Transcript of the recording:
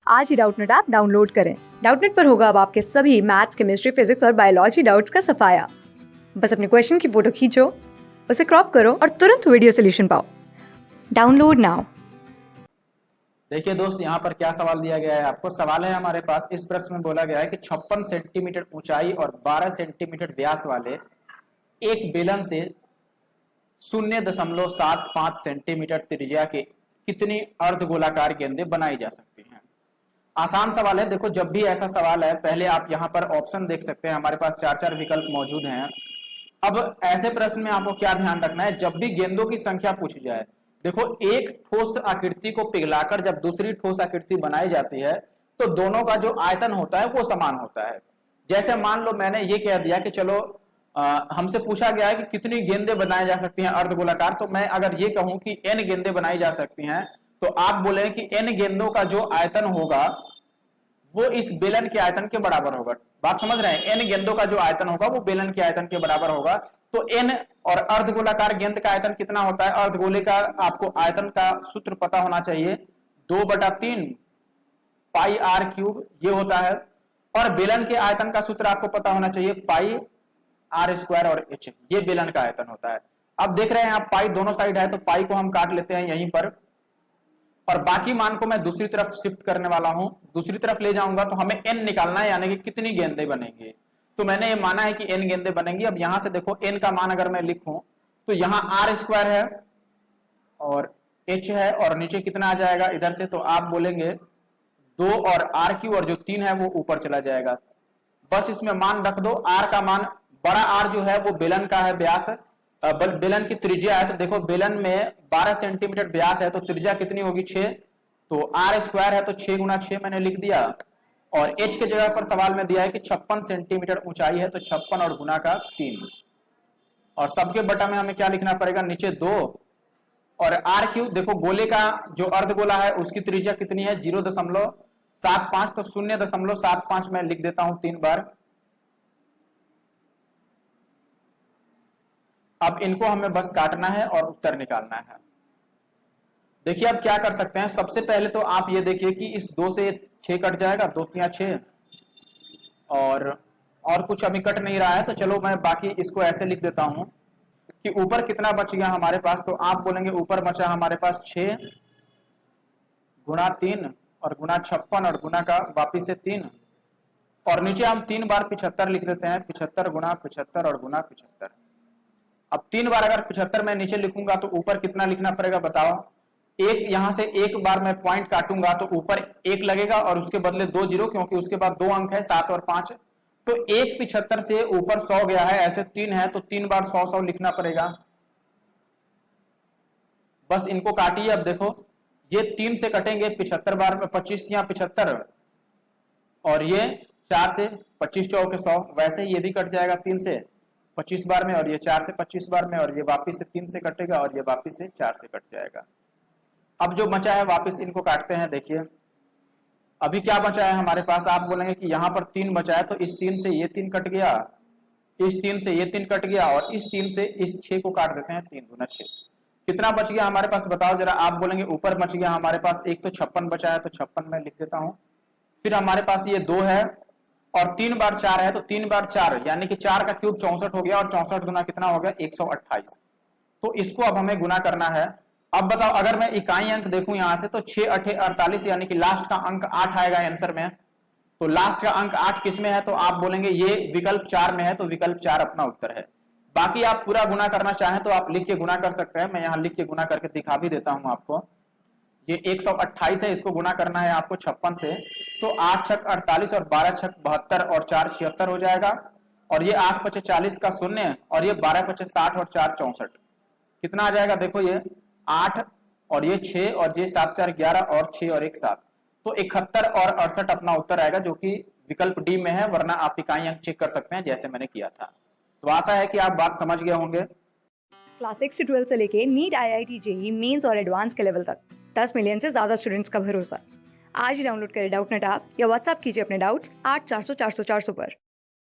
आज ही Doubtnut app download करें। Doubtnut पर होगा अब आपके सभी मैथ्स, केमिस्ट्री, फिजिक्स और बायोलॉजी डाउट्स का सफाया। बस अपने क्वेश्चन की फोटो खींचो, उसे क्रॉप करो और तुरंत वीडियो सोल्यूशन पाओ। Download now. देखिए दोस्त, यहाँ पर क्या सवाल दिया गया है आपको। सवाल है हमारे पास, इस प्रश्न में बोला गया है कि 56 सेंटीमीटर ऊंचाई और 12 सेंटीमीटर व्यास वाले एक बेलन से 0.75 सेंटीमीटर त्रिज्या के कितनी अर्धगोलाकार गेंदें बनाई जा सकती हैं। आसान सवाल है। देखो, जब भी ऐसा सवाल है, पहले आप यहाँ पर ऑप्शन देख सकते हैं। हमारे पास 4 विकल्प मौजूद हैं। अब ऐसे प्रश्न में आपको क्या ध्यान रखना है, जब भी गेंदों की संख्या पूछी जाए, देखो, एक ठोस आकृति को पिघलाकर जब दूसरी ठोस आकृति बनाई जाती है तो दोनों का जो आयतन होता है वो समान होता है। जैसे मान लो मैंने ये कह दिया कि चलो हमसे पूछा गया है कि कितनी गेंदें बनाई जा सकती हैं अर्धगोलाकार, तो मैं अगर ये कहूं कि n गेंदें बनाई जा सकती हैं, तो आप बोले कि n गेंदों का जो आयतन होगा वो इस बेलन के आयतन के बराबर होगा। बात समझ रहे हैं? n गेंदों का जो आयतन होगा वो बेलन के आयतन के बराबर होगा। तो n और अर्धगोलाकार गेंद का आयतन कितना होता है? अर्धगोले का आपको आयतन का सूत्र पता होना चाहिए, 2/3 पाई आर क्यूब ये होता है। और बेलन के आयतन का सूत्र आपको पता होना चाहिए, पाई आर स्क्वायर और एच, ये बेलन का आयतन होता है। अब देख रहे हैं आप, पाई दोनों साइड है तो पाई को हम काट लेते हैं यहीं पर, और बाकी मान को मैं दूसरी तरफ शिफ्ट करने वाला हूं। दूसरी तरफ ले जाऊंगा तो हमें n निकालना है, यानी कि कितनी गेंदें बनेंगी। तो मैंने ये माना है कि n गेंदें बनेंगी। अब यहां से देखो, n का मान अगर मैं लिखूं तो यहां आर स्क्वायर है और h है, और नीचे कितना आ जाएगा इधर से, तो आप बोलेंगे 2 और आर क्यू, और जो 3 है वो ऊपर चला जाएगा। बस इसमें मान रख दो। आर का मान, बड़ा आर जो है वो बेलन का है व्यास, बेलन की त्रिज्या है। तो देखो, बेलन में 12 सेंटीमीटर व्यास है तो त्रिज्या कितनी होगी? 6। तो आर स्क्वायर है तो 6 गुना 6 मैंने लिख दिया। और एच के जगह पर सवाल में दिया है कि 56 सेंटीमीटर ऊंचाई है, तो 56 और गुना का 3, और सबके बटा में हमें क्या लिखना पड़ेगा? नीचे 2। और आर क्यू, देखो गोले का जो अर्धगोला है उसकी त्रिज्या कितनी है? 0.75, तो 0.75 में लिख देता हूं 3 बार। अब इनको हमें बस काटना है और उत्तर निकालना है। देखिए अब क्या कर सकते हैं, सबसे पहले तो आप ये देखिए कि इस 2 से 6 कट जाएगा, 2 3 6, और कुछ अभी कट नहीं रहा है। तो चलो मैं बाकी इसको ऐसे लिख देता हूं कि ऊपर कितना बच गया हमारे पास। तो आप बोलेंगे ऊपर बचा हमारे पास 6 गुणा 3 और गुणा 56 और गुणा का वापिस से 3, और नीचे हम 3 बार 75 लिख देते हैं, 75 गुणा 75 और गुणा 75। अब 3 बार अगर 75 मैं नीचे लिखूंगा तो ऊपर कितना लिखना पड़ेगा बताओ? एक, यहां से एक बार मैं पॉइंट काटूंगा तो ऊपर 1 लगेगा और उसके बदले 2 जीरो, क्योंकि उसके बाद 2 अंक है 7 और 5। तो 1 75 से ऊपर 100 गया है, ऐसे 3 है तो 3 बार 100 100 लिखना पड़ेगा। बस इनको काटिए। अब देखो, ये 3 से कटेंगे 75 बार में, 25 या 75, और ये 4 से 25 चौके 100, वैसे ये भी कट जाएगा 3 से 25 बार में, और ये 4 से 25 बार में, और ये वापिस से 3 से कटेगा, और ये वापिस से 4 से कट जाएगा। अब जो बचा है वापिस इनको काटते हैं। देखिए अभी क्या बचा है हमारे पास, आप बोलेंगे कि यहां पर 3 बचा है, तो इस 3 से ये 3 कट गया, इस 3 से ये 3 कट गया, और इस 3 से इस 6 को काट देते हैं, 3 गुना 6। कितना बच गया हमारे पास बताओ जरा? आप बोलेंगे ऊपर बच गया हमारे पास, एक तो 56 बचा है, तो 56 में लिख देता हूं। फिर हमारे पास ये 2 है, और 3 बार 4 है, तो 3 बार 4 यानी कि 4 का क्यूब 64 हो गया, और 64 गुना कितना हो गया? 128। तो इसको अब हमें गुना करना है। अब बताओ, अगर मैं इकाई अंक देखूं यहां से, तो 6 8 48, यानी कि लास्ट का अंक 8 आएगा आंसर में। तो लास्ट का अंक 8 किस में है? तो आप बोलेंगे ये विकल्प 4 में है, तो विकल्प 4 अपना उत्तर है। बाकी आप पूरा गुना करना चाहें तो आप लिख के गुना कर सकते हैं, मैं यहां लिख के गुना करके दिखा भी देता हूं आपको। ये 128 है, इसको गुना करना है आपको 56 से, तो 8 छक 48 और 12 छक 72 और 4 76 हो जाएगा, और ये 8 पचे 40 का 0, और ये 12 पचे 60 और 4 64, कितना आ जाएगा? देखो ये 8 और ये 6 और ये 7 4 11 और 6 और 1 7, तो 71 और 68 अपना उत्तर आएगा, जो कि विकल्प डी में है। वरना आप इकाई अंक चेक कर सकते हैं जैसे मैंने किया था। तो आशा है कि आप बात समझ गए होंगे। क्लास 6 से 12 से लेके नीट, IIT, JEE मेंस और एडवांस के लेवल तक 10 मिलियन से ज्यादा स्टूडेंट्स का भरोसा। आज ही डाउनलोड करें डाउटनेट ऐप या व्हाट्सएप कीजिए अपने डाउट्स 8400 400 400 पर।